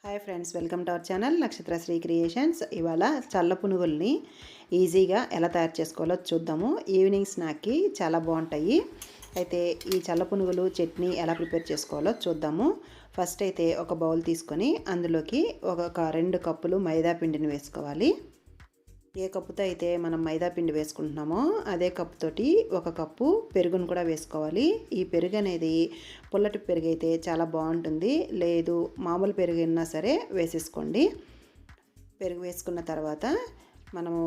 Hi friends, welcome to our channel నక్షత్ర Shri creations. ఇవాళ చల్ల పునుగుల్ని ఈజీగా ఎలా తయారు చేసుకోవాలో చూద్దాము. ఈవినింగ్ స్నాక్కి చాలా బాగుంటాయి. అయితే ఈ చల్ల పునుగులు చట్నీ ఎలా ప్రిపేర్ చేసుకోవాలో చూద్దాము. ఫస్ట్ అయితే ఒక బౌల్ తీసుకొని అందులోకి ఒక 2 కప్పులు మైదా పిండిని వేసుకోవాలి. ఏ కప్పుతో అయితే మనం మైదా పిండి వేసుకుంటున్నామో అదే కప్పుతోటి ఒక కప్పు పెరుగును కూడా వేసుకోవాలి. ఈ పెరుగు అనేది పుల్లటి పెరుగు అయితే చాలా బాగుంటుంది, లేదు మామూలు పెరుగు అయినా సరే వేసేసుకోండి. పెరుగు వేసుకున్న తర్వాత మనము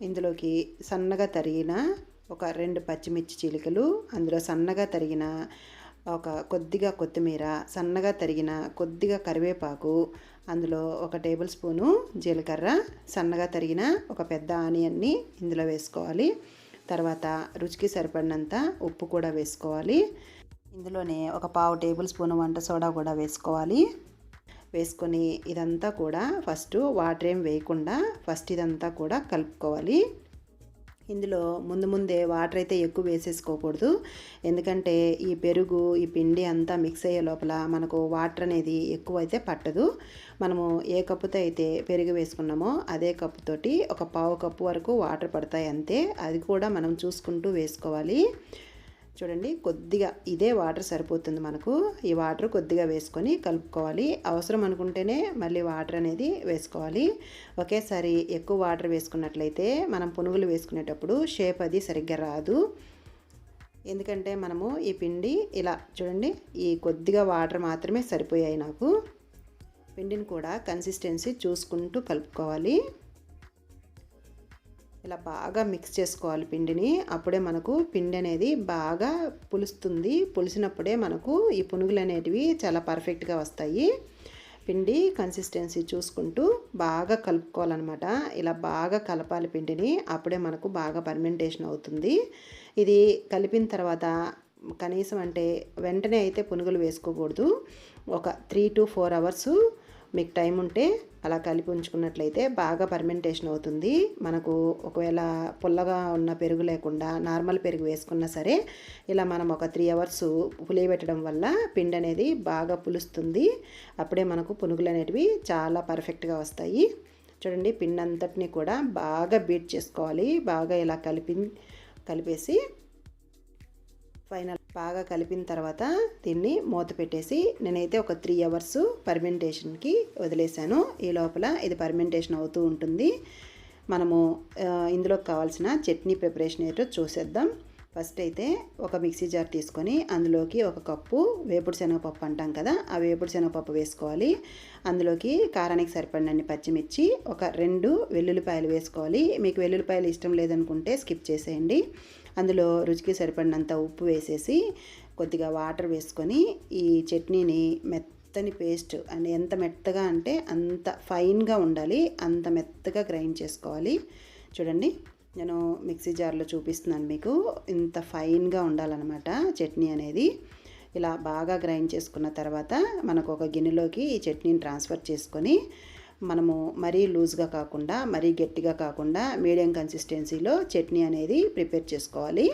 ఇందులోకి సన్నగా తరిగిన ఒక 2 పచ్చిమిర్చి చీలికలు, అందులో సన్నగా తరిగిన కొద్దిగా కొత్తిమీర, సన్నగా తరిగిన కొద్దిగా కరివేపాకు, అందులో 1 టేబుల్ స్పూను జీలకర్ర, సన్నగా తరిగిన ఒక పెద్ద ఆనియన్ని ఇందులో వేసుకోవాలి. తర్వాత రుచికి సరిపడినంత ఉప్పు కూడా వేసుకోవాలి. ఇందులోనే ఒక 1/2 టేబుల్ స్పూను వంట సోడా కూడా వేసుకోవాలి. వేసుకొని ఇదంతా కూడా ఫస్ట్ వాటర్ ఏం వేయకుండా ఫస్ట్ ఇదంతా కూడా కలుపుకోవాలి. ఇందులో ముందే వాటర్ అయితే ఎక్కువ వేసేసుకోకూడదు, ఎందుకంటే ఈ పెరుగు ఈ పిండి అంతా మిక్స్ అయ్యే లోపల మనకు వాటర్ అనేది ఎక్కువ అయితే పట్టదు. మనము ఏ కప్పుతో అయితే పెరుగు వేసుకున్నామో అదే కప్పుతోటి ఒక 1/2 కప్పు వరకు వాటర్ పడతాయి అంతే. అది కూడా మనం చూసుకుంటూ వేసుకోవాలి. చూడండి, కొద్దిగా ఇదే వాటర్ సరిపోతుంది మనకు. ఈ వాటర్ కొద్దిగా వేసుకొని కలుపుకోవాలి. అవసరం అనుకుంటేనే మళ్ళీ వాటర్ అనేది వేసుకోవాలి. ఒకేసారి ఎక్కువ వాటర్ వేసుకున్నట్లయితే మనం పునుగులు వేసుకునేటప్పుడు షేప్ అది సరిగ్గా రాదు. ఎందుకంటే మనము ఈ పిండి ఇలా చూడండి, ఈ కొద్దిగా వాటర్ మాత్రమే సరిపోయాయి నాకు. పిండిని కూడా కన్సిస్టెన్సీ చూసుకుంటూ కలుపుకోవాలి. ఇలా బాగా మిక్స్ చేసుకోవాలి పిండిని. అప్పుడే మనకు పిండి అనేది బాగా పులుస్తుంది. పులిసినప్పుడే మనకు ఈ పునుగులు అనేటివి చాలా పర్ఫెక్ట్గా వస్తాయి. పిండి కన్సిస్టెన్సీ చూసుకుంటూ బాగా కలుపుకోవాలన్నమాట. ఇలా బాగా కలపాలి పిండిని, అప్పుడే మనకు బాగా పర్మెంటేషన్ అవుతుంది. ఇది కలిపిన తర్వాత కనీసం అంటే వెంటనే అయితే పునుగులు వేసుకోకూడదు. ఒక 3 to 4 అవర్స్ మీకు టైం ఉంటే అలా కలిపి ఉంచుకున్నట్లయితే బాగా పర్మెంటేషన్ అవుతుంది. మనకు ఒకవేళ పుల్లగా ఉన్న పెరుగు లేకుండా నార్మల్ పెరుగు వేసుకున్నా సరే ఇలా మనం ఒక 3 అవర్స్ పులియబెట్టడం వల్ల పిండి అనేది బాగా పులుస్తుంది. అప్పుడే మనకు పునుగులు అనేటివి చాలా పర్ఫెక్ట్గా వస్తాయి. చూడండి, పిండి అంతటిని కూడా బాగా బీట్ చేసుకోవాలి. బాగా ఇలా కలిపేసి ఫైనల్ బాగా కలిపిన తర్వాత దీన్ని మూత పెట్టేసి నేనైతే ఒక 3 అవర్స్ పర్మెంటేషన్కి వదిలేసాను. ఈ లోపల ఇది పర్మెంటేషన్ అవుతూ ఉంటుంది. మనము ఇందులోకి కావాల్సిన చట్నీ ప్రిపరేషన్ ఏంటో చూసేద్దాం. ఫస్ట్ అయితే ఒక మిక్సీ జార్ తీసుకొని అందులోకి 1 కప్పు వేపుడు శనగపప్పు అంటాం కదా, ఆ వేపుడు శనగపప్పు వేసుకోవాలి. అందులోకి కారానికి సరిపడినన్ని పచ్చిమిర్చి, ఒక 2 వెల్లుల్లిపాయలు వేసుకోవాలి. మీకు వెల్లుల్లిపాయలు ఇష్టం లేదనుకుంటే స్కిప్ చేసేయండి. అందులో రుచికి సరిపడినంత ఉప్పు వేసేసి కొద్దిగా వాటర్ వేసుకొని ఈ చట్నీని మెత్తని పేస్ట్ అండ్ ఎంత మెత్తగా అంటే అంత ఫైన్గా ఉండాలి, అంత మెత్తగా గ్రైండ్ చేసుకోవాలి. చూడండి, నేను మిక్సీ జార్లో చూపిస్తున్నాను మీకు. ఇంత ఫైన్గా ఉండాలన్నమాట చట్నీ అనేది. ఇలా బాగా గ్రైండ్ చేసుకున్న తర్వాత మనకు ఒక గిన్నెలోకి ఈ చట్నీని ట్రాన్స్ఫర్ చేసుకొని మనము మరీ లూజ్గా కాకుండా మరీ గట్టిగా కాకుండా మీడియం కన్సిస్టెన్సీలో చట్నీ అనేది ప్రిపేర్ చేసుకోవాలి.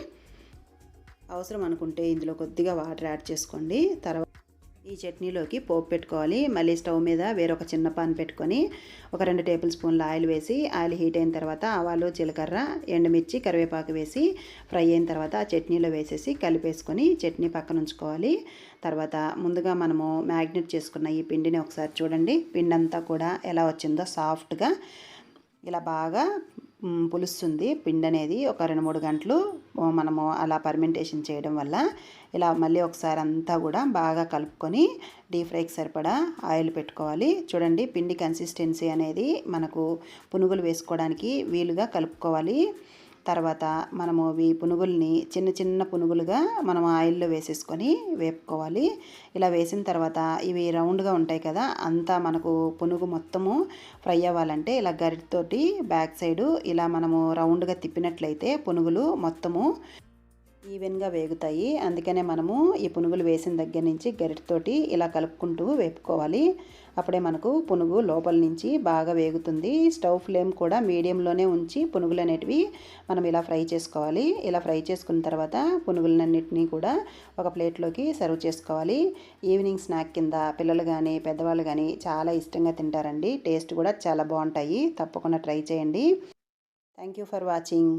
అవసరం అనుకుంటే ఇందులో కొద్దిగా వాటర్ యాడ్ చేసుకోండి. తర్వాత ఈ చట్నీలోకి పోపు పెట్టుకోవాలి. మళ్ళీ స్టవ్ మీద వేరొక చిన్న పాన్ పెట్టుకొని ఒక 2 టేబుల్ స్పూన్ల ఆయిల్ వేసి ఆయిల్ హీట్ అయిన తర్వాత ఆవాలు, జీలకర్ర, ఎండుమిర్చి, కరివేపాకు వేసి ఫ్రై అయిన తర్వాత ఆ చట్నీలో వేసేసి కలిపేసుకొని చట్నీ పక్కన ఉంచుకోవాలి. తర్వాత ముందుగా మనము మ్యాగ్నెట్ చేసుకున్న ఈ పిండిని ఒకసారి చూడండి. పిండి అంతా కూడా ఎలా వచ్చిందో సాఫ్ట్గా ఇలా బాగా పులుస్తుంది. పిండి అనేది ఒక 2-3 గంటలు మనము అలా పర్మెంటేషన్ చేయడం వల్ల ఇలా మళ్ళీ ఒకసారి అంతా కూడా బాగా కలుపుకొని డీప్ ఫ్రైకి సరిపడా ఆయిల్ పెట్టుకోవాలి. చూడండి, పిండి కన్సిస్టెన్సీ అనేది మనకు పునుగులు వేసుకోవడానికి వీలుగా కలుపుకోవాలి. తర్వాత మనము ఈ పునుగుల్ని చిన్న చిన్న పునుగులుగా మనం ఆయిల్లో వేసేసుకొని వేపుకోవాలి. ఇలా వేసిన తర్వాత ఇవి రౌండ్గా ఉంటాయి కదా, అంతా మనకు పునుగు మొత్తము ఫ్రై అవ్వాలంటే ఇలా గరిటతోటి బ్యాక్ సైడు ఇలా మనము రౌండ్గా తిప్పినట్లయితే పునుగులు మొత్తము ఈవెన్గా వేగుతాయి. అందుకనే మనము ఈ పునుగులు వేసిన దగ్గర నుంచి గరిటతోటి ఇలా కలుపుకుంటూ వేపుకోవాలి. అప్పుడే మనకు పునుగు లోపల నుంచి బాగా వేగుతుంది. స్టవ్ ఫ్లేమ్ కూడా మీడియంలోనే ఉంచి పునుగులు అనేటివి మనం ఇలా ఫ్రై చేసుకోవాలి. ఇలా ఫ్రై చేసుకున్న తర్వాత పునుగులన్నిటినీ కూడా ఒక ప్లేట్లోకి సర్వ్ చేసుకోవాలి. ఈవినింగ్ స్నాక్ కింద పిల్లలు కానీ పెద్దవాళ్ళు కానీ చాలా ఇష్టంగా తింటారండి. టేస్ట్ కూడా చాలా బాగుంటాయి. తప్పకుండా ట్రై చేయండి. Thank you for watching.